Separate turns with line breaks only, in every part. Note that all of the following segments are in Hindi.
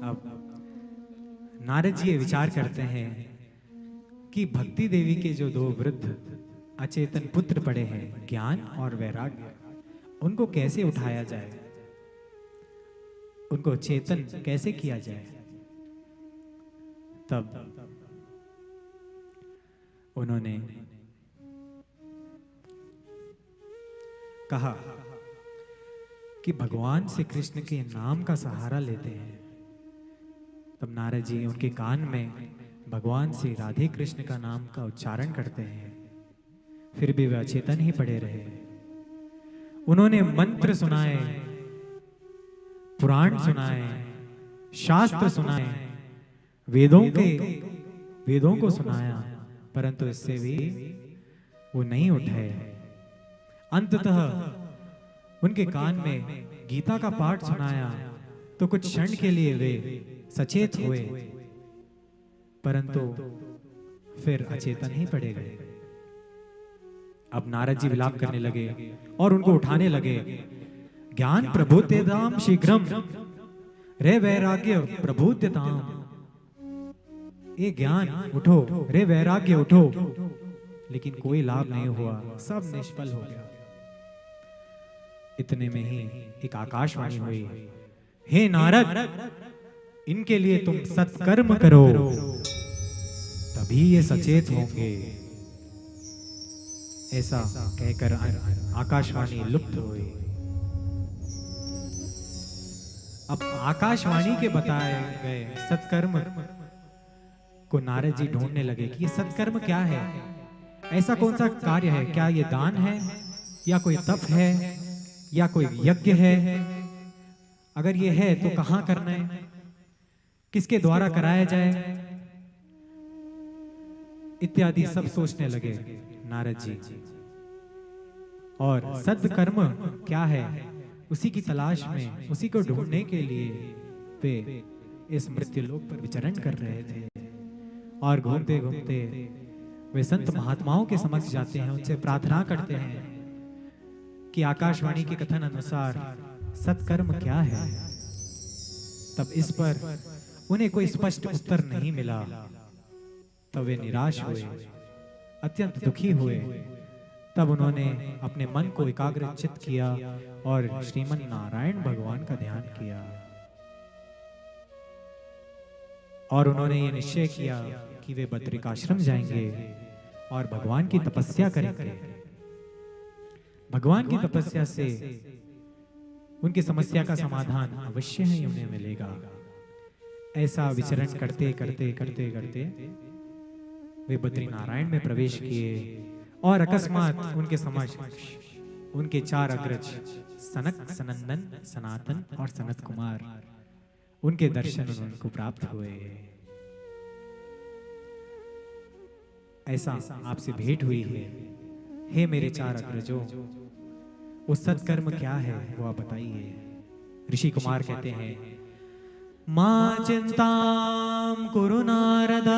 अब नारद जी ये विचार करते हैं कि भक्ति देवी के जो दो वृद्ध अचेतन पुत्र पड़े हैं, ज्ञान और वैराग्य, उनको कैसे उठाया जाए, उनको चेतन कैसे किया जाए। तब उन्होंने कहा कि भगवान श्री कृष्ण के नाम का सहारा लेते हैं। तब नारद जी उनके कान में भगवान श्री राधे कृष्ण का नाम का उच्चारण करते हैं, फिर भी वे अचेतन ही पड़े रहे। उन्होंने मंत्र सुनाए, पुराण सुनाए, शास्त्र सुनाए, वेदों को सुनाया, परंतु इससे भी वो नहीं उठे। अंततः उनके कान में गीता का पाठ सुनाया तो कुछ क्षण के लिए वे सचेत हुए, परंतु फिर अचेतन ही पड़े गए। अब नारद जी विलाप करने लगे और उनको उठाने लगे। ज्ञान प्रबोध्यताम शीघ्रम रे वैराग्य प्रबोध्यताम। ये ज्ञान उठो, रे वैराग्य उठो। लेकिन कोई लाभ नहीं हुआ, सब निष्फल हो गया। इतने में ही एक आकाशवाणी हुई, हे नारद, इनके लिए तुम सत्कर्म करो, तभी ये सचेत होंगे। ऐसा कहकर आकाशवाणी लुप्त हुई। अब आकाशवाणी के बताए गए सत्कर्म को नारद जी ढूंढने लगे कि ये सत्कर्म क्या है, ऐसा कौन सा कार्य है, क्या ये दान है या कोई तप है या कोई यज्ञ है, अगर ये है तो कहां करना है, किसके द्वारा कराया जाए, इत्यादि सब सोचने लगे नारद जी। और सत्कर्म क्या है, उसी की तलाश में, उसी को ढूंढने के लिए वे इस मृत्युलोक पर विचरण कर रहे थे। और घूमते घूमते वे संत महात्माओं के समक्ष जाते हैं, उनसे प्रार्थना करते हैं कि आकाशवाणी के कथन अनुसार सत्कर्म क्या है। तब इस पर उन्हें कोई स्पष्ट उत्तर नहीं मिला। तब वे निराश हुए, अत्यंत दुखी हुए। तब उन्होंने अपने मन को एकाग्रचित्त किया और श्रीमन नारायण भगवान का ध्यान किया। और उन्होंने ये निश्चय किया कि वे बद्रिकाश्रम जाएंगे और भगवान की तपस्या करेंगे। भगवान की तपस्या से उनकी समस्या का समाधान अवश्य ही उन्हें मिलेगा। ऐसा विचरण करते करते करते करते वे बद्री नारायण में प्रवेश किए और अकस्मात उनके समक्ष उनके चार अग्रज सनक, सनंदन, सनातन और सनत कुमार, उनके दर्शन उनको प्राप्त हुए। ऐसा आपसे भेंट हुई है, हे मेरे चार अग्रजों, वो सत्कर्म क्या है वो आप बताइए। ऋषि कुमार कहते हैं, मां चिंताम कुरु नारद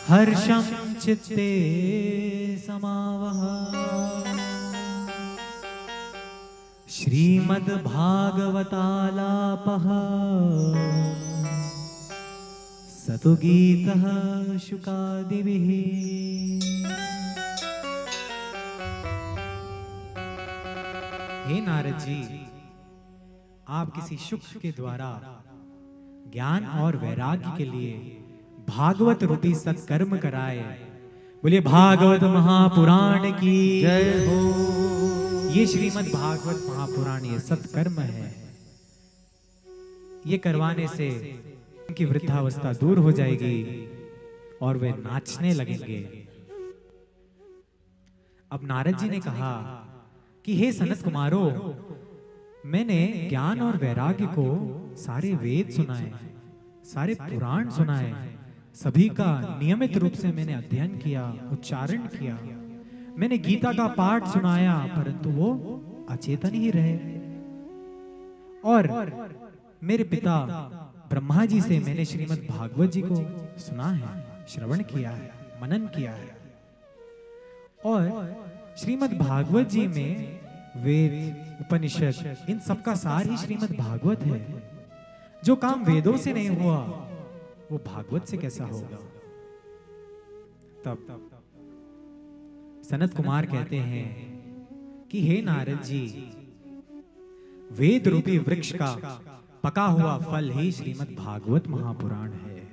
हर्षम चित्ते समावह श्रीमद् भागवतालापः सतु गीतः शुकादिभिः। हे नारद जी, आप किसी शुक्र के द्वारा ज्ञान और वैराग्य के लिए भागवत रूपी सत्कर्म कराए। बोले भागवत महापुराण की जय हो। ये श्रीमद् भागवत महापुराण ये सत्कर्म है। ये करवाने से उनकी वृद्धावस्था दूर हो जाएगी और वे नाचने लगेंगे। अब नारद जी ने कहा कि हे सनत कुमारों, मैंने ज्ञान और वैराग्य को सारे वेद सुनाए, सारे पुराण सुनाए, सभी का नियमित रूप से मैंने अध्ययन किया, उच्चारण किया। मैंने गीता का पाठ सुनाया, परंतु वो अचेतन ही रहे। और मेरे पिता ब्रह्मा जी से मैंने श्रीमद् भागवत जी को सुना है, श्रवण किया है, मनन किया है। और श्रीमद् भागवत जी में वेद, उपनिषद, इन सब का सार ही श्रीमद् भागवत है। जो काम वेदों से नहीं हुआ वो भागवत से कैसा होगा? तब सनत कुमार कहते हैं कि हे नारद जी, वेद रूपी वृक्ष का पका हुआ फल ही श्रीमद् भागवत महापुराण है।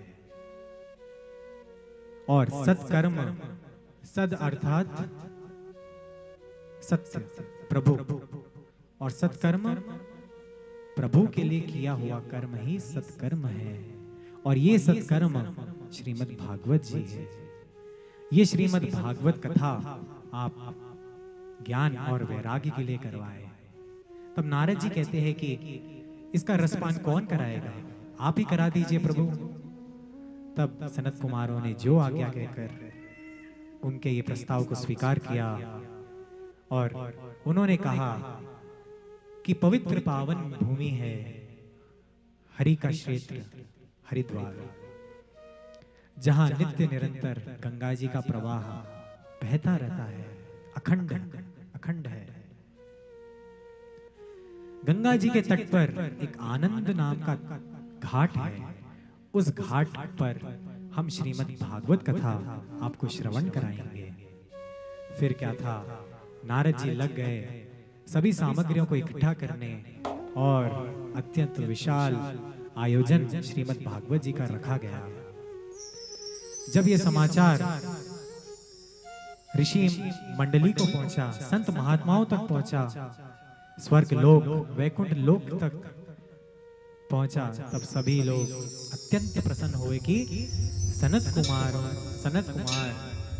और सत्कर्म, सद अर्थात सत्य, प्रभु, और सत्कर्म प्रभु के लिए किया हुआ कर्म ही सत्कर्म है। और ये सत्कर्म श्रीमद् भागवत जी है। ये श्रीमद् भागवत कथा आप ज्ञान और वैराग्य के लिए करवाए। तब नारद जी कहते हैं कि इसका रसपान कौन कराएगा? आप ही करा दीजिए प्रभु। तब सनत कुमारों ने जो आज्ञा कहकर उनके ये प्रस्ताव को स्वीकार किया और उन्होंने कहा कि पवित्र पावन भूमि है हरि का क्षेत्र हरिद्वार, जहां नित्य निरंतर गंगा जी का प्रवाह बहता रहता है, अखंड अखंड है। गंगा जी के तट पर एक आनंद नाम का घाट है। उस घाट पर हम श्रीमद् भागवत कथा आपको श्रवण कराएंगे। फिर क्या था, नारद जी लग गए सभी सामग्रियों को इकट्ठा करने और अत्यंत विशाल आयोजन श्रीमद् भागवत जी का रखा गया। जब यह समाचार ऋषि मंडली को पहुंचा, संत महात्माओं तक पहुंचा, स्वर्ग लोक वैकुंठ लोक तक पहुंचा, तब सभी लोग अत्यंत प्रसन्न हुए कि सनत कुमार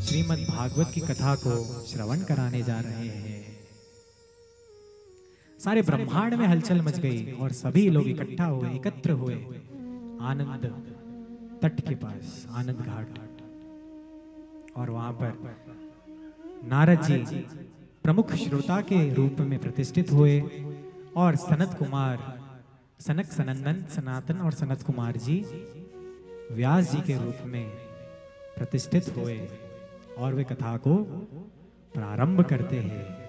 श्रीमद् भागवत की कथा को श्रवण कराने जा रहे हैं। सारे ब्रह्मांड में हलचल मच गई और सभी लोग इकट्ठा हुए, एकत्र हुए आनंद तट के पास, आनंद घाट। और वहां पर नारद जी प्रमुख श्रोता के रूप में प्रतिष्ठित हुए और सनत कुमार, सनक, सनंदन, सनातन और सनत कुमार जी व्यास जी के रूप में प्रतिष्ठित हुए और वे कथा को प्रारंभ करते हैं।